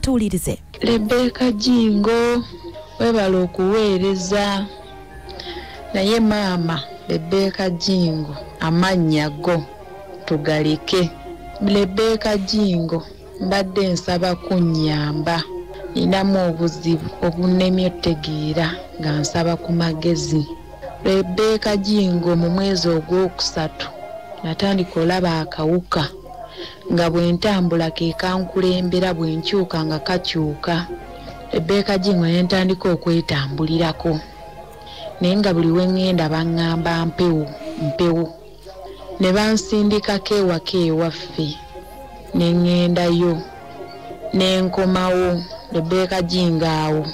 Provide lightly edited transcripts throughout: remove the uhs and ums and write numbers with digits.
katuwulirize. Rebecca Jingo webala okuweereza naye maama Rebecca Jingo amannya go tugaleke. Rebecca Jingo mbadde nsaba kunnyamba, ninamu obuzibu obunemye otegeera nga nsaba ku magezi. Rebecca Jingo mu mwezi ogwokusatu natandika olaba akawuka nga bwe ntambula ke kankulembera bwe nkyuka nga kakyuka. Rebecca Jingo yentandika okwetambulirako naye nga buli we ŋŋenda baŋŋamba mpewo ne bansindikako ewaka ewaffe ne ŋŋendayo ne nkomawo. Rebecca Jingo awo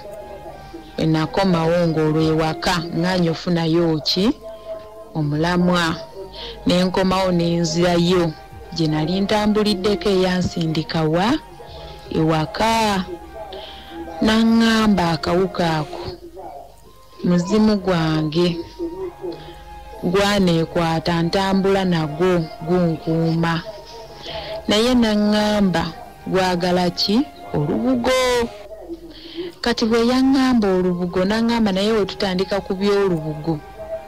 bwe nakomawo ng'olwo ewaka ŋŋaanya ofunayo ki omulamwa ne nkomawo ne nzirayo gye nali ntambuliddeko eyansindika wa ewaka. Naŋŋamba akawuka ako muzimu gwange gwaneekwata ntambula nagwo gunkuuma, naye naŋŋamba gwagala ki olubugo. Kati bwe yaŋŋamba olubugo naŋŋamba naye we tutandika ku by'olubugo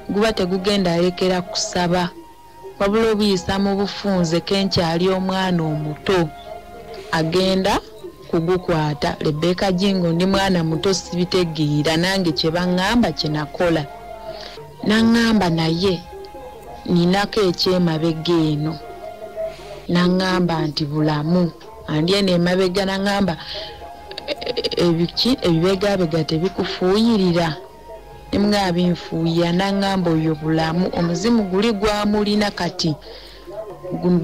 guba tegugenda alekera kusaba wabula obuyisa mu bufunze kenkyali omwana omuto agenda kugukwata. Rebecca Jingo ndi mwana muto sibitegeera nange kye baŋŋamba kye nakola. Naŋŋamba naye ninako ekyemabega eno. Naŋŋamba nti bulamu andi eno emabega. Naŋŋamba ebibegabega tebikufuuyirira nga binfuuyira. Naŋŋamba oyo bulamu omuzimu guli gwamulina kati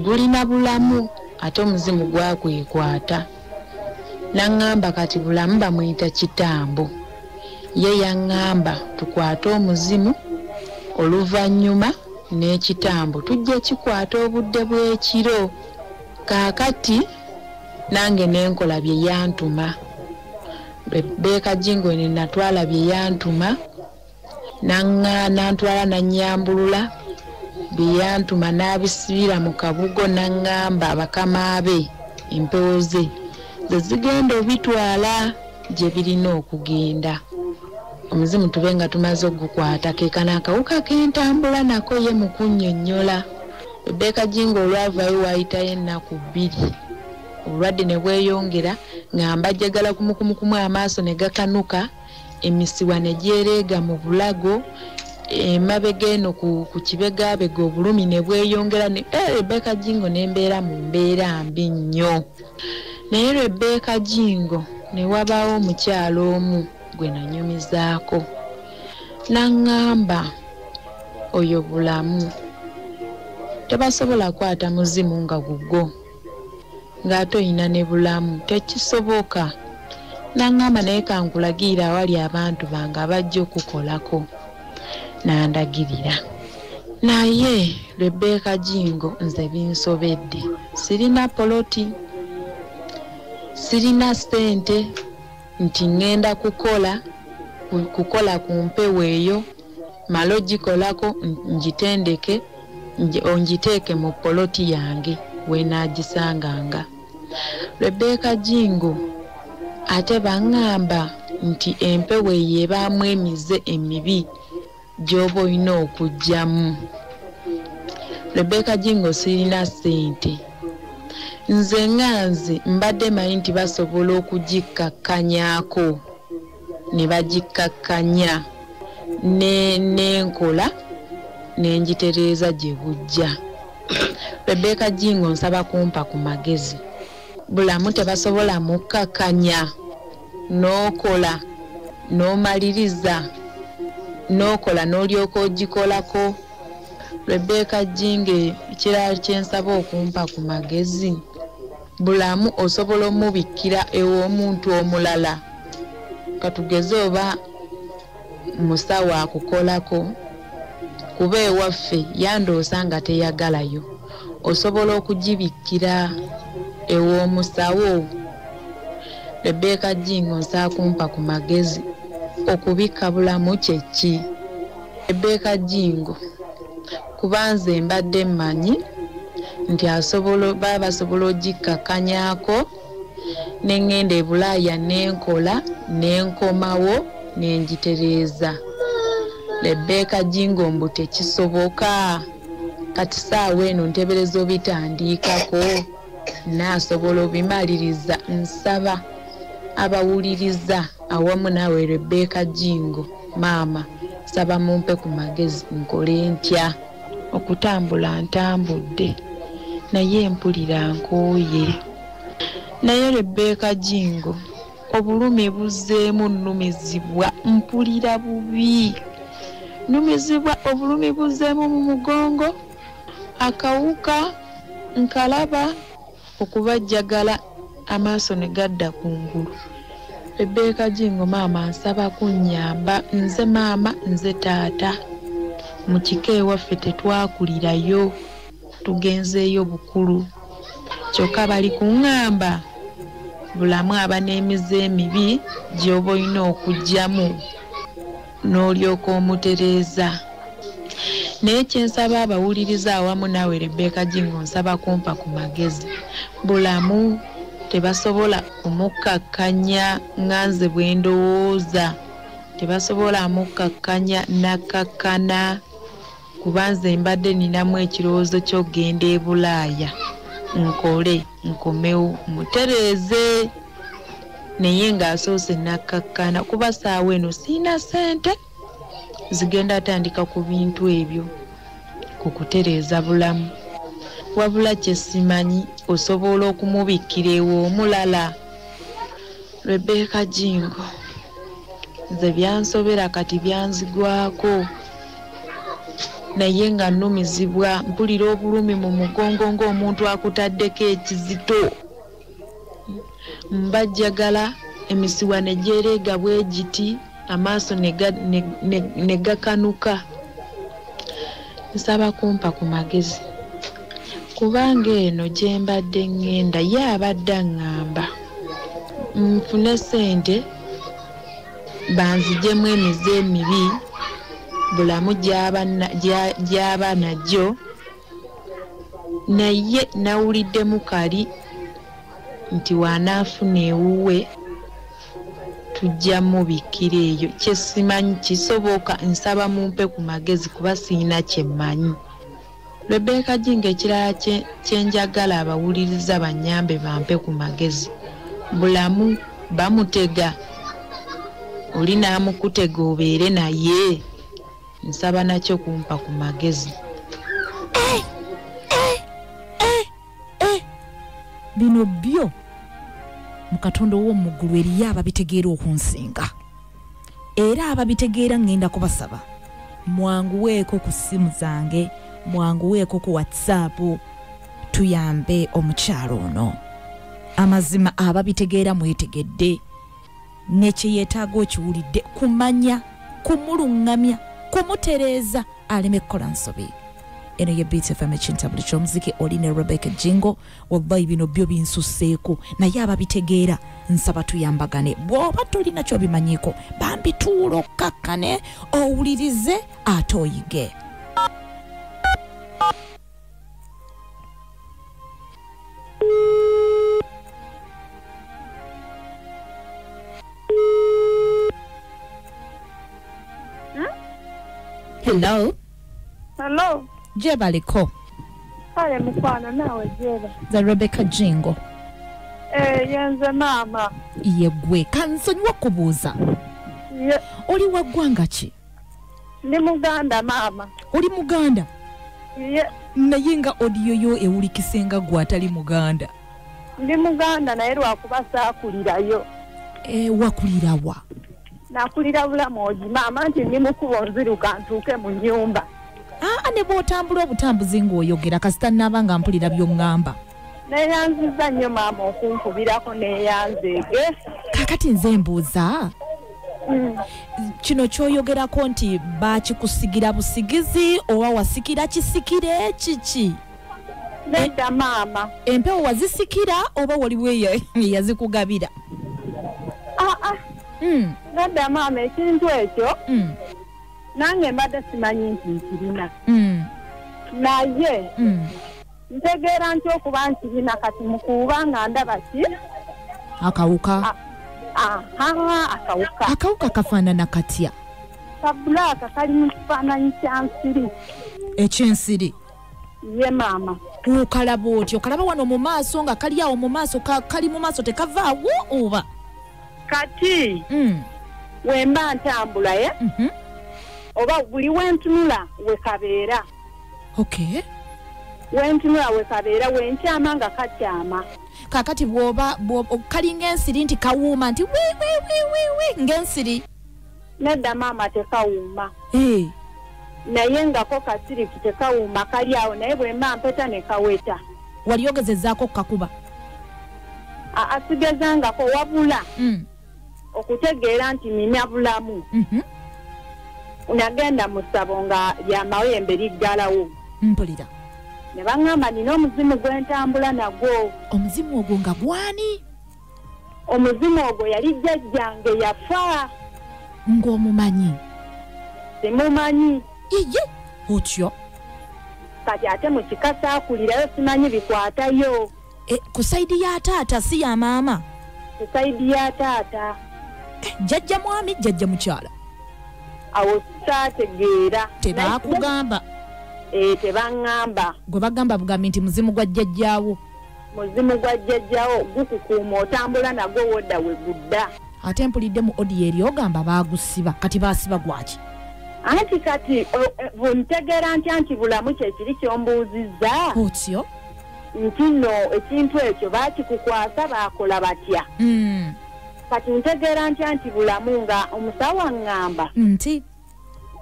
gulina bulamu ate omuzimu gwakwekwata. Naŋŋamba kati bulamu bamuyita kitambo, ye yaŋŋamba tukwate omuzimu oluvannyuma n'ekitambo tujja kikwata obudde bw'ekiro. Kaakati nange nenkola bye yantuma. Rebecca Jingo ne natwala bye yantuma nantwala nannyambulula bye yantuma n'abisibira mu kabugo. Naŋŋamba bakama be empewo ze zigenda obitwala gye birina okugenda. Omuzimu tube nga tumaze ogukwata kekana akawuka kentambula nako ye mu kunnyonnyola. Rebecca Jingo olwavayo waayitayo ennaku 2 obulwadde ne bweyongera ngamba jagala kumukumukumu amaaso ne gakanuka, emisiwa ne gyereega mu bulago, emabega eno ku kibegabega obulumi ne bweyongera. Rebecca Jingo nembeera mu mbeera mbi nnyo. Naye Rebecca Jingo ne wabaawo omukyalo omu gwe nanyumizaako. Naŋŋamba oyo bulamu tebasobola kwata muzimu nga gugwo ng'ate oyina ne bulamu tekisoboka. Naŋŋamba naye kankulagira awali abantu bange abajja okukolako. Nandagirira. Naye Rebecca Jingo nze binsobedde, sirina poloti, sirina ssente nti ŋŋenda kukola ku mpewo eyo mala ogikolako ngitendeke ongiteeke mu poloti yange wenaagisanganga. Rebecca Jingo ate baŋŋamba nti empewo eyo ebaamu emize emibi gy'oba olina okuggyamu. Rebecca Jingo sirina ssente. Nze nganze mbadde manyi nti basobola okugikakkanyaako ne bagikkakkanya n'enkola n'engitereeza gye bujja. Rebecca Jingo nsaba kumpa ku magezi. Bulamu tebasobola mukkakkanya n'okola n'omaliriza n'okola n'olyoka ogikolako. Rebecca Jingo ekirala kyensaba okumpa ku magezi, bulamu osobola omubikkira ew'omuntu omulala. Katugeze oba musawo akukolako kuba ewaffe yandoosa nga teyagalayo, osobola okugibikkira ew'omusawo. Rebecca Jingo nsaba kumpa ku magezi okubikka bulamu kye ki. Rebecca Jingo kuba nze mbadde mmanyi nti baba basobola ogikkakanyaako nengenda e Bulaaya nenkola nenkomawo nenjitereeza. Rebecca Jingo mbu tekisoboka kati saawa eno nteebereza obitandiikako naasobola obimaliriza. Nsaba abawuliriza awamu naawe Rebecca Jingo maama saba mumpe ku magezi nkole ntya. Okutambula ntambudde naye mpulira nkooye. Naye Rebecca Jingo obulumi buzzeemu nnumizibwa mpulira bubi. Numizibwa obulumi buzzeemu mu mugongo akawuka nkalaba okubajjagala amaaso ne gadda kungulu. Rebecca Jingo maama nsaba kunnyamba. Nze maama nze taata mu kika ewaffe tetwakulirayo tugenzeeyo bukulu kyokka bali kuŋŋamba bulamu aba n'emize emibi gy'oba olina okugyamu n'olyoka omutereeza. Naye kyensaba abawuliriza awamu naawe Rebecca Jingo nsaba kumpa ku magezi. Bulamu tebasobola kumukkakkanya nganze bwe ndowooza, tebasobola mukkakkanya nakkakkana kuba nze mbadde ninamu ekirowoozo ky'okgenda e Bulaaya nkole nkomewo mutereeze. Naye ng'asoose nakkakkana kuba saawa eno siina ssente zigenda atandika ku bintu ebyo ku kutereeza bulamu. Wabula kye simanyi osobola okumubikkira ewo omulala. Rebecca Jingo nze byansobera kati byanzigwako naye nga nnumizibwa mpulira obulumi mu mugongo ng'omuntu akutaddeko ekizito. Mbajjagala emisiwa ne gyereega bwe giti amaaso ne gakanuka. Nsaba kumpa ku magezi kubanga eno gye mbadde ŋŋenda ye abadde aŋŋamba nfune ssente banziggyemu emize emibi bulamu gy'aba najjo. Naye nawuliddemu kali nti wanaafuna ewuwe tujja mubikkira eyo. Kye simanyi kisoboka nsaba mumpe ku magezi kuba siina kye mmanyi. Rebecca Jingo ekirala kyenjagala abawuliriza bannyambe bampe ku magezi. Bulamu bamutega oli naamukutega obeere naye. Nsaba nakyo kumpa ku magezi. Bino byo mu Katonda ow'omuggulu eriyo ababitegeera okunsinga era ababitegeera ngenda kubasaba mwanguweeko ku ssimu zange, mwanguweeko ku WhatsApp tuyambe omukyalo ono. Amazima ababitegeera mwetegedde nekye yeetaaga okiwulidde kumanya kumulungamya kumutereeza aleme kukola nsobi. Eno ye Beats FM ekintabuli ky'omuziki oli ne Rebecca Jingo. Wallahi bino byo binsusseeko naye ababitegeera nsaba tuyambagane. Bw'oba tolina ky'obimanyiiko bambituula okkakkane owulirize ate oyige. Hello. Hello. Jebaliko. Haya mfano nawe jeba. Za Rebecca Jingo. Yenze mama. Yegwe kansonyiwa kubuuza. Oli wa ggwanga ki? Ndi Muganda mama. Oli Muganda? Naye nga odiyo yo ewulikisenga gwe atali Muganda. Ndi Muganda naye lwakuba saakulirayo. Wakulira wa? Nakulira Bulamoji mama nti ndi mukubo nziruka ntuuke mu nnyumba. Ne bw'otambula obutambuzi ng'oyogera kasita nnaaba nga mpulira by'oŋŋamba. Neeyanziza nnyo maama okunkubirako neeyanzeege. Kakati nze mbuuza kino ky'oyogerako nti baakikusigira busigizi oba wasikira kisikire kiki? Nedda maama. Empewo wazisikira oba waliwo yazikugabira? Nedda maama ekintu ekyo nange mbadde simanyi nti nkirina. Naye ntegeera nti okuba nkirina kati mukuuba nga ndaba ki akawuka akawuka akawuka kafaanana katya kabulaaka kali mu kifaananyi kya nsiri ekyensiri ye maama okalaba otyo kalaba wano mu maaso nga kali awo mu maaso kali mu maaso tekavaawo oba kati wemba ntambula ye oba buli wentunula wekabeera okay wentunula wekabeera wenkyama nga kakyama kakati bwoba kalinga ensiri nti kawuuma nti wi ng'ensiri nedda maama tekawuuma naye ngako kasiriki tekawuuma kali awo naye bwemba mpeta ne kaweta wali ogezezzaako kukakuba asigezangako wabula okutegeera nti nina bulamu nagenda mu ssabo nga lyamawembe liggalawo mpulira ne baŋŋamba nina omuzimu gwentambula nagwo omuzimu ogwo nga gwani omuzimu ogwo yali jjajjange yafa ng'omumanyi simumanyi iye otyo kati ate mu kika saakulirayo simanyi bikwatayo ku sayidi ya taata si ya maama ku sayidi ya taata jjajja mwami jjajja mukyala awo saategeera tebaakugamba tebaŋŋamba gwe bagamba bugambi nti muzimu gwa jjajjaawo muzimu gwa jjajjaawo gukukuuma otambula nagwo wodda we gudda ate mpulidde mu odiyo eri ogamba baagusiba kati baasiba gwaki anti kati ntegeera ntya nti bulamu kyekiri kyombuuzizza otyo nti nno ekintu ekyo baakikukwasa baakola batya kati ntegeera ntya nti bulamu nga omusawo aŋŋamba nti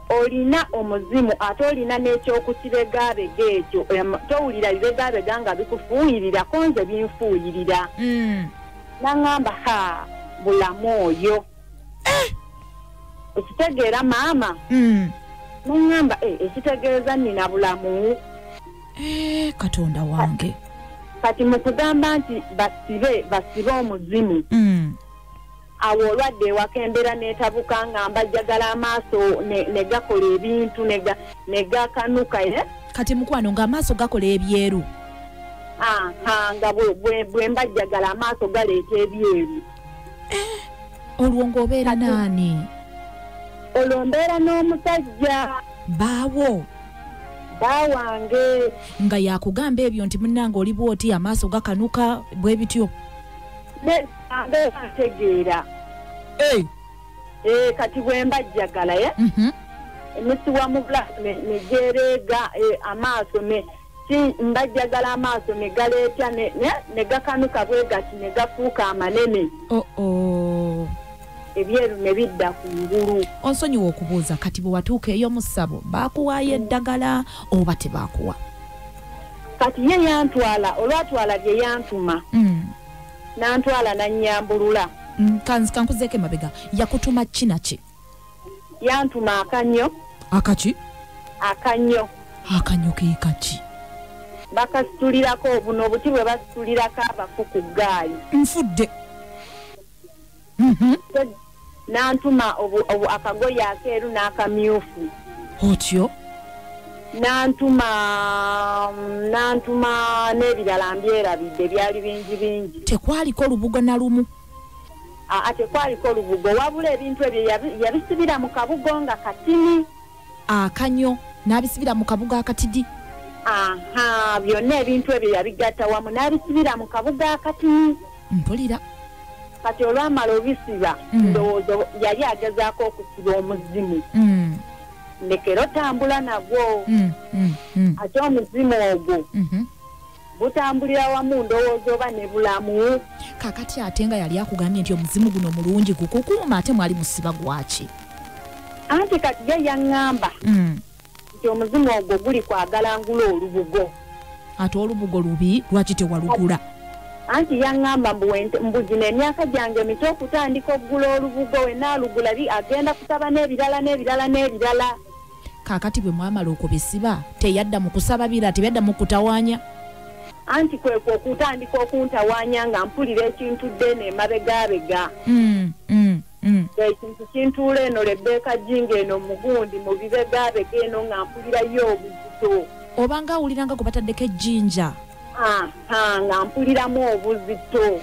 olina omuzimu ate olina n'ekyokukibegabega ekyo towulira bibegabega nga bikufuuyirirako nze binfuuyirira naŋŋamba bulamu oyo ekitegeera maama naŋŋamba ekitegeeza nina bulamu katonda wange kati mu kugamba nti basibe omuzimu awo olwadde ewaka embeera n'etabuka nga mbajjagala amaaso ne gakola ebintu ne gakanuka kati mukwano ng'amaaso gakola ebyeru nga bwe mbajjagala amaaso galeeta ebyeru olwo ng'obeera naani olwo mbeera n'omusajja baawo baawange nga yakugamba ebyo nti munnange oli bwoti amaaso gakanuka bwe bityo mbeera ntegeera kati bwe mbajjagala emisiwa mu bulaasi negyereega amaaso mbajjagala amaaso ne galeeta ne gakanuka bwe gati ne gafuuka amanene ebyeru ne bidda ku ngulu onsonyiwa okubuuza kati bwe watuuka eyo mu ssabo baakuwaayo eddagala oba tebaakuwa kati ye yantwala olwatwala bye yantuma nantwala nannyambulula kankuzeeko emabega yakutuma kinaki yantuma akanyo akaki akanyo ke kaki bakasitulirako buno obuti bwe basitulirako abafu ku ggaali nfudde nantuma akagoye akeeru n'akamyufu otyo nantuma n'ebirala mbyerabidde byali bingi tekwaliko lubugo na lumu tekwaliko lubugo wabula ebintu ebyo yabisibira mu kabugo nga katini akanyo n'abisibira mu kabugo akatidi byonna ebintu ebyo yabigatta wamu n'abisibira mu kabugo akatini mpulira kati olwamala obisiba ndowooza yali agezaako okusiba omuzimu ndekera otambula nagwo ate omuzimu ogwo butambulira wamu ndowooza oba ne bulamu kakati ate nga yali akugambye nti omuzimu guno mulungi gukukuuma ate mwali musiba gwaki anti kati ye yaŋŋamba nti omuzimu ogwo guli kwagala ngula olubugo ate olubugo lubi lwaki tewalugula anti yaŋŋamba mbu gino emyaka gyange mito okutandika okugula olubugo wenaalugula agenda kusaba n'ebirala kaakati bwe mwamala okubisiba teyadda mu kusaba bira teyadda mu kutawaanya anti kwekwo okutandika okuntawaanya nga mpulira ekintu ddene emabegabega ekintu kintuula eno Rebeka jinga eno mugundi mu bibegabega eno nga mpulirayo obuzito oba nga awulira nga gwe bataddeko ejjinja nga mpuliramu obuzito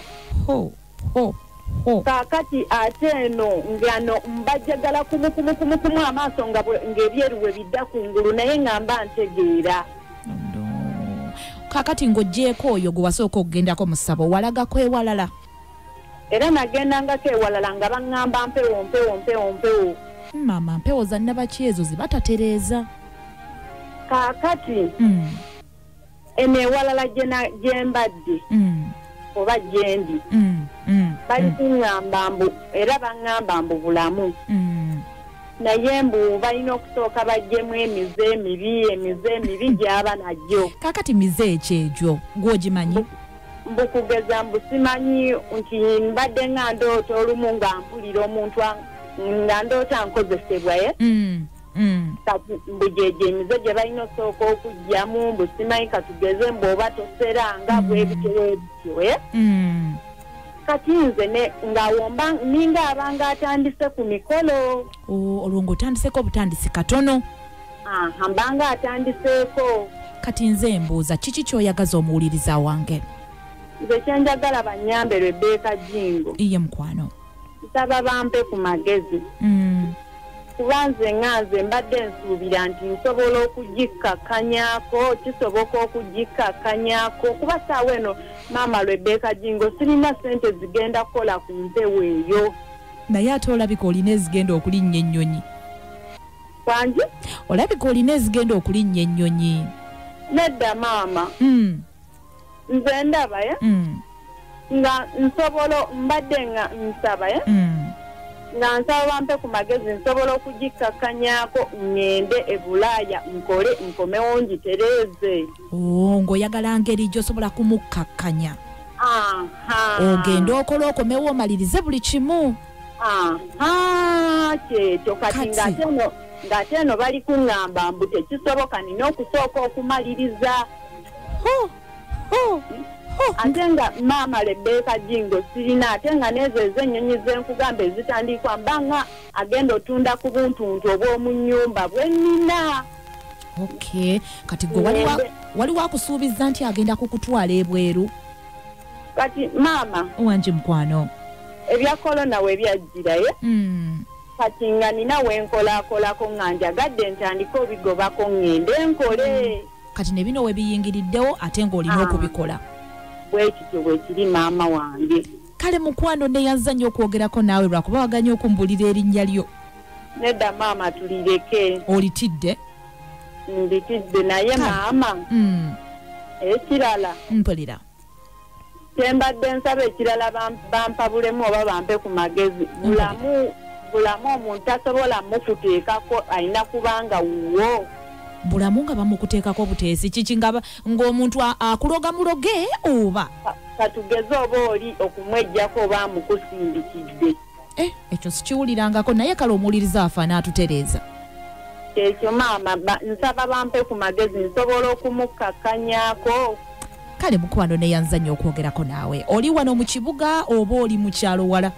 Kaakati ate eno ngano mbajjagala kumu amaaso ng'ebyeru bwe bidda kungulu naye ngamba ntegeera. Kaakati ng'oggyeko oyo gwe wasooka okugendako mu ssabo walagako ewalala? Era nagendangako ewalala nga baŋŋamba mpewo. Maama mpewo za nnabaki ezo zibatatereeza. Kaakati eno ewalala gye mbadde oba gyendi bali kuŋŋamba mbu era baŋŋamba mbu bulamu naye mbu balina okusooka bajjemu emize emibi gy'aba najjo. Kaakati mize ekyegyo gw'ogimanyi? Mbu kugeza mbu simanyi nti mbadde nga ndoota olumu nga mpulira omuntu nga ndoota nkozesebwa kati mbu gyegyo emize gye balina osooka okugyamu mbu simanyi katugeze mbu oba toseranga bwebityo kati nze ng'awomba ninga abanga atandise ku mikolo. Olwo ng'otandiseko obutandisi katono. Mbanga atandiseeko. Kati nze mbuuza kiki ky'oyagaza omuwuliriza wange? Nze kyenjagala bannyambe Rebecca Jingo. Iye mukwano. Nsaba bampe ku magezi. Kuba nze mbadde nsuubira nti nsobola okugikkakkanyako kisoboka okugikkakkanyako kuba saawa eno maama Rebecca Jingo sirina ssente zigenda kukola ku mpewo eyo. Naye ate olabika olina ezigenda okulinnya ennyonyi. Kwangi? Olabika olina ezigenda okulinnya ennyonyi. Nedda maama. Nze ndaba nga nsobola mbadde nga nsaba nga nsaba bampe ku magezi nsobola okugikkakkanyako ngende e Bulaaya nkomewo ngitereeze. Ng'oyagala ngeri gy'osobola kumukkakkanya. Ogenda okola okomewo omalirize buli kimu. Kyekyo kati ng'ate eno bali kuŋŋamba mbu tekisoboka nina okusooka okumaliriza. Ate nga maama Rebecca Jingo sirina ate nga nezo ez'ennyonyi z'enkugamba ezitandikwa mbanga agenda otunda ku buntuntu obw'omu nnyumba bwe nnina. Kati gwe wali wakusuubiza nti agenda kukutwala ebweru? Kati maama wangi mukwano ebya korona we byajjirayo kati nga nina wenkolaakolako nga njagadde ntandika obigobako ngende enkole. Kati ne bino we biyingiriddewo ate ng'olina okubikola. Bwekityo bwe kiri maama wange. Kale mukwano neyanza nnyo okwogerako naawe lwakuba waganya okumbulira erinnya lyo. Nedda maama tulireke. Olitidde? Nditidde naye maama ekirala mpulira kyembadde nsaba ekirala bampa bulemu oba bampe ku magezi bulamu omuntu asobola mukuteekako alina kubanga wuwo. Bulamu nga bamukuteekako buteesi kiki ng'omuntu akuloga muloge oba katugeze oba oli okumwejjako oba amukusindikidde. Ekyo sikiwulirangako naye kale omuwuliriza afaana atutereeza. Ekyo maama nsaba bampe ku magezi nsobola okumukkakkanyako. Kale mukwano neyanza nnyo okwogerako naawe. Oli wano mu kibuga oba oli mu kyalo wala?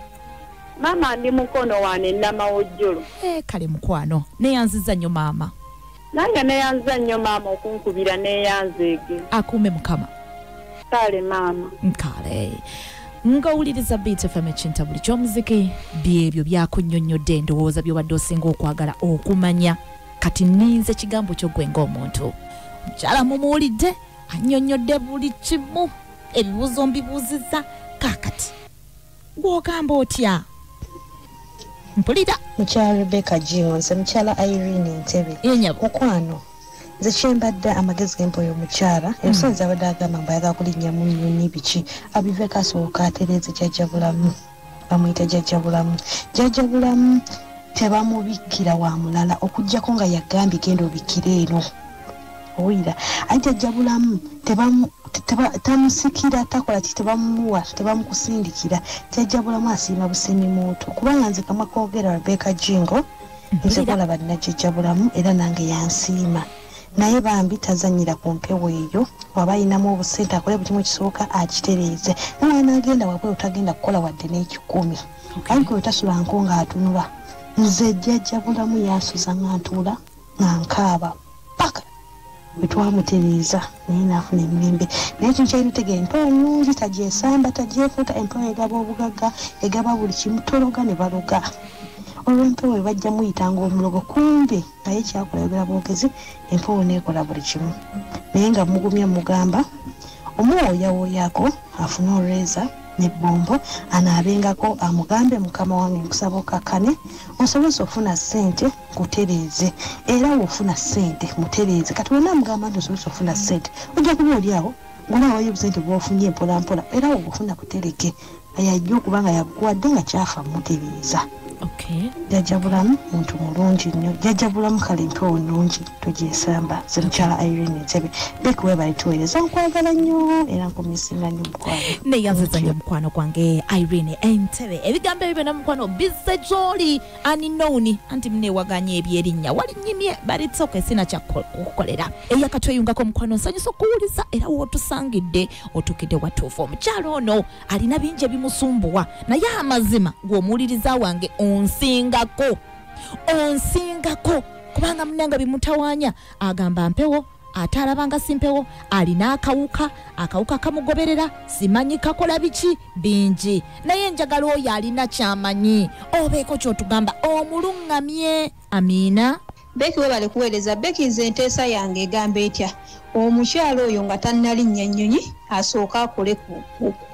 Maama ndi mukono wane Namawojjolo. Kale mukwano neyanziza nnyo maama. Nange neyanza nnyo maama okunkubira neyanzeege. Akuume Mukama. Kale maama. Kale. Ng'owuliriza Beat FM ekinta buli ky'omuziki byebyo byakunnyonnyodde endowooza by'obadde osinga okwagala okumanya. Kati nninze kigambo kyo gwe ng'omuntu. Mukyala mumuwulidde annyonnyodde buli kimu ebibuuzo mbibuuzizza kaakati gw'ogamba otya? Mpulira. Mukyala Rebecca Jingo nze mukyala Irene Ntebe. Mukwano nze kyembadde amagezi gempoyo omukyala ebisonzi abadde agamba mbu ayagala kulinnya mu nnyonyi biki abiveko asooka atereeze Jjajja Bulamu bamuyita Jjajja Bulamu. Jjajja Bulamu tebamubikkira wa mulala okuggyako nga yagambye genda obikkira eno owulira aye Jjajja Bulamu tamusikira takola ki tebamuwa tebamukusindikira. Jjajja Bulamu asiima busiimi muutu kubanga nze kamwa koogera Rebecca Jingo nze kulaba nina Jjajja Bulamu era nange yansiima naye bambi tazannyira ku mpewo eyo waba ayinamu obusente akole buli kimu ekisooka akitereeze naye n'agenda wabwe otagenda kukola wadde n'ekikumi ariko otasulangako ng'atunula. Nze Jjajja Bulamu yansuza nga ntuula nga nkaaba paka wetwamutereeza naye naafuna emirembe naye ekyo kyairutegera empewo nyungi tagyesamba tagyefuuta empewo egaba obugagga egaba buli kimu tologa ne baloga olw'empewo bajja muyitanga omulogo kumbe naye kyakola yogera bwogezi empewo neekola buli kimu naye nga mugumya mugamba omuwooyawooyako afuna olweza nebbombo anaabengako amugambe mukama wange nkusaba okakkane osobose ofuna ssente kutereeze era wofuna ssente mutereeze kati wena amugamba nti osobose ofuna ssente ojja kuba oli awo ng'onaawayo obusente bw'ofunye mpolampola era wobufuna kutereke ayajja okuba nga yakuwadde nga kyafa mutereeza jajjabulamu muntu mulungi nnyo jajjabulamu kale empewo nnungi togyesamba ze mukyala Irene Ntebe Becky webale tuweereza nkwagala nnyo era nkumisinga nnyo mukwano neyanziza nnyo mukwano gwange Irene Ntebe ebigambo ebyo byonna mukwano bizze gy'oli aninowuni anti mneewaganya ebyerinnya wali nnyimye balitsoka esina kyakukolera eyakatweyungako mukwano nsanyusa okuwuliza era wootusangidde otukidde watuufu omukyalo ono alina bingi ebimusumbuwa naye amazima gw'omuwuliriza wange onsingako kubanga munanga bimutawanya agamba mpewo atalabanga simpewo alina akawuka kamugoberera simanyi kakola biki bingi naye njagala oyo alina kyamanyi obeeko kyotugamba omulungamye Amina Becky webale kuweereza Becky nze enteesa yange egamba etya omukyalo oyo nga tannalinnya nnyonyi asooka akole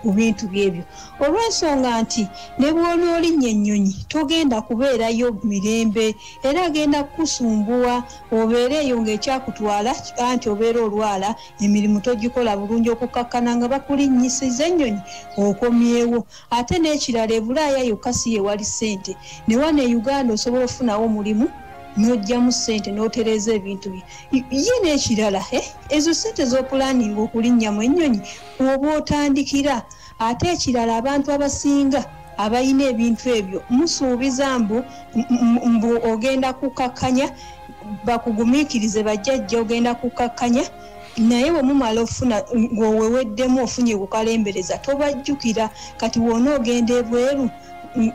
ku bintu byebyo olw'ensonga nti ne bw'onoolinnya ennyonyi togenda kubeerayo mirembe era agenda kukusumbuwa obeereeyo ng'ekyakutwala anti obeera olwala emirimu togikola bulungi okukakkana nga bakulinnyisiza ennyonyi okomyewo ate n'ekirala e Bulaaya yokka si ye wali ssente ne wano e Uganda osobola ofunawo omulimu n'ojjamu ssente n'otereeza ebintu bye ye n'ekirala ezo ssente z'opulaninga okulinnyamu ennyonyi oba otandikira ate ekirala abantu abasinga abalina ebintu ebyo musuubiza mbu ogenda kukakkanya bakugumiikirize bajjajja ogenda kukakkanya naye bwe mumala ofuna ng'oweweddemu ofunye kukalembereza tobajjukira kati wona ogenda ebweru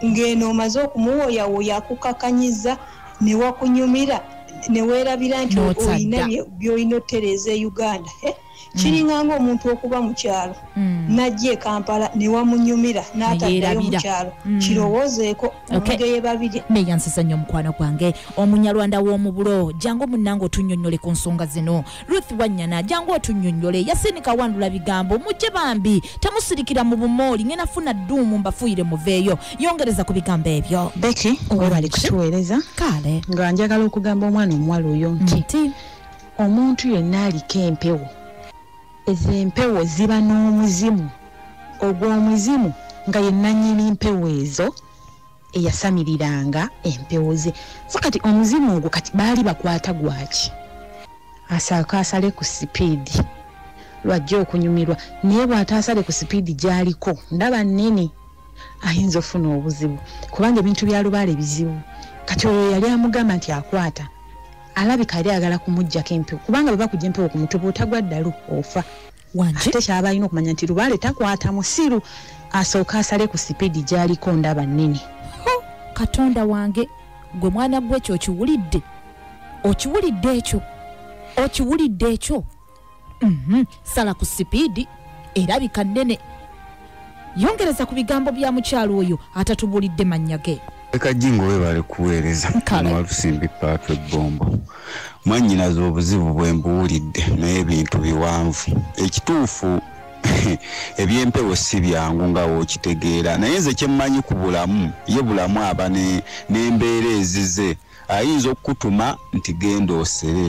ng'eno omaze okumuwooyawooya akukakkanyiza ne wakunyumira ne weerabira nti olina by'olina otereeza e Uganda kiringa ng'omuntu okuba mu kyalo n'ajja e Kampala ne wamunyumira n'ataddayo mu kyalo kirowoozeeko omugeye babiri neyansiza nnyo mukwano gwange omunyalwanda w'omubulo jangu munnange otunnyonnyole ku nsonga zino Ruth Wanyana jangu otunnyonnyole yasinika wandula bigambo mujje bambi temusirikira mu bumooli ngena funa dduumu mbafuuyire muveeyo yongereza ku bigambo ebyo Becky webale kutuweereza kale nga njagala okugamba omwana omuwala oyo nti omuntu yenna aliko empewo ezo empewo ziba n'omuzimu ogw'omuzimu nga ye nannyini mpewo ezo eyasamiriranga empewo ze so kati omuzimu ogwo kati baali bakwata gwaki asaako asale ku sipiidi lwajja okunyumirwa naye bw'ataasale ku sipiidi gy'aliko ndaba nnene ayinza ofuna obuzibu kubanga ebintu bya lubaale bizibu kati oyo yali amugamba nti akwata alabika yali ayagala kumuggyako empewo kubanga bwe bakujja empewo ku mutwe bw'otagwa ddalu ofa ate kyaba alina okumanya nti lubaale takwata musiru asooka asale ku sipiidi gy'aliko ndaba nnene Katonda wange gwe mwana gw'ekyo okiwulidde ekyo sala ku sipiidi erabika nnene yongereza ku bigambo bya mukyalo oyo atatubulidde mannya ge Kajingo webale kuweereza Mwalusimbi Paaka Ebbombo mwannyinaze obuzibu bwe mbuwulidde naye ebintu biwanvu ekituufu ebyempewo si byangu nga wookitegeera naye nze kyemmanyi ku bulamu ye bulamu aba n'embeera ezize ayinza okukutuma nti genda osere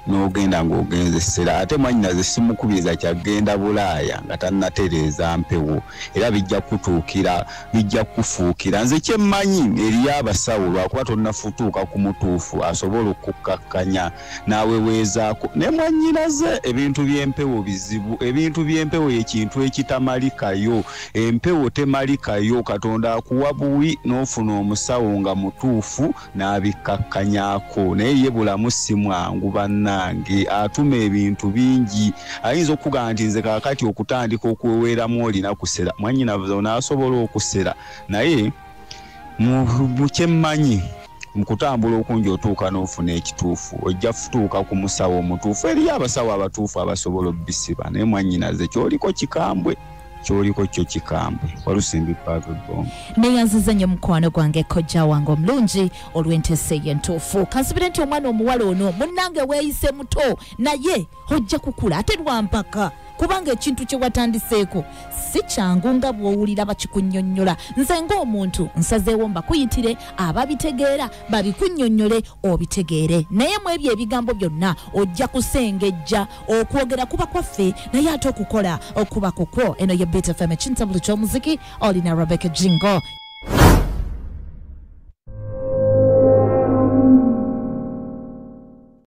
n'ogenda ng'ogenza essera ate mwannyinaze simukubiriza kyagenda Bulaaya nga tannatereeza mpewo era bijja kutuukira bijja kufuukira nze kyemmanyi eriyo abasawo lwakuba tonnafutuuka ku mutuufu asobola okukkakkanya n'aweweezaako ne mwannyinaze ebintu by'empewo bizibu ebintu by'empewo ekintu ekitamalikayo empewo temalikayo Katonda akuwa buwi n'ofuna omusawo nga mutuufu n'abikkakkanyaako naye ye bulamu si mwangu banna nange atuma ebintu bingi ayinza okugamba nti nze kaakati okutandika okuweweeramu olina kusera mwannyina n'asobola okusera naye mu kyemmanyi mukutambula okungi otuuka n'ofuna ekituufu ojja kutuuka ku musawo omutuufu eri abasawo abatuufu abasobola obbisiba naye mwannyinaze kyoliko kikambwe kyoliko kyo kikambwe Walusimbi Pape Bombo neyanziza nnyo mukwano gwange kojja wange omulungi olw'entese y'entuufu kansubire nti omwana omuwala ono munnange weeyise muto naye ojja kukula ate lwampaka kubanga ekintu kye watandiseeko si kyangu nga bw'owulira bakikunnyonnyola nze ng'omuntu nsazeewo mbakuyitire ababitegeera babikunnyonnyole obitegeere naye mu ebyo ebigambo byonna ojja kusengejja okwogera kuba kwaffe naye ate okukola okuba kukwo eno ye Beat FM ekintabulu ky'omuziki olina Rebecca Jingo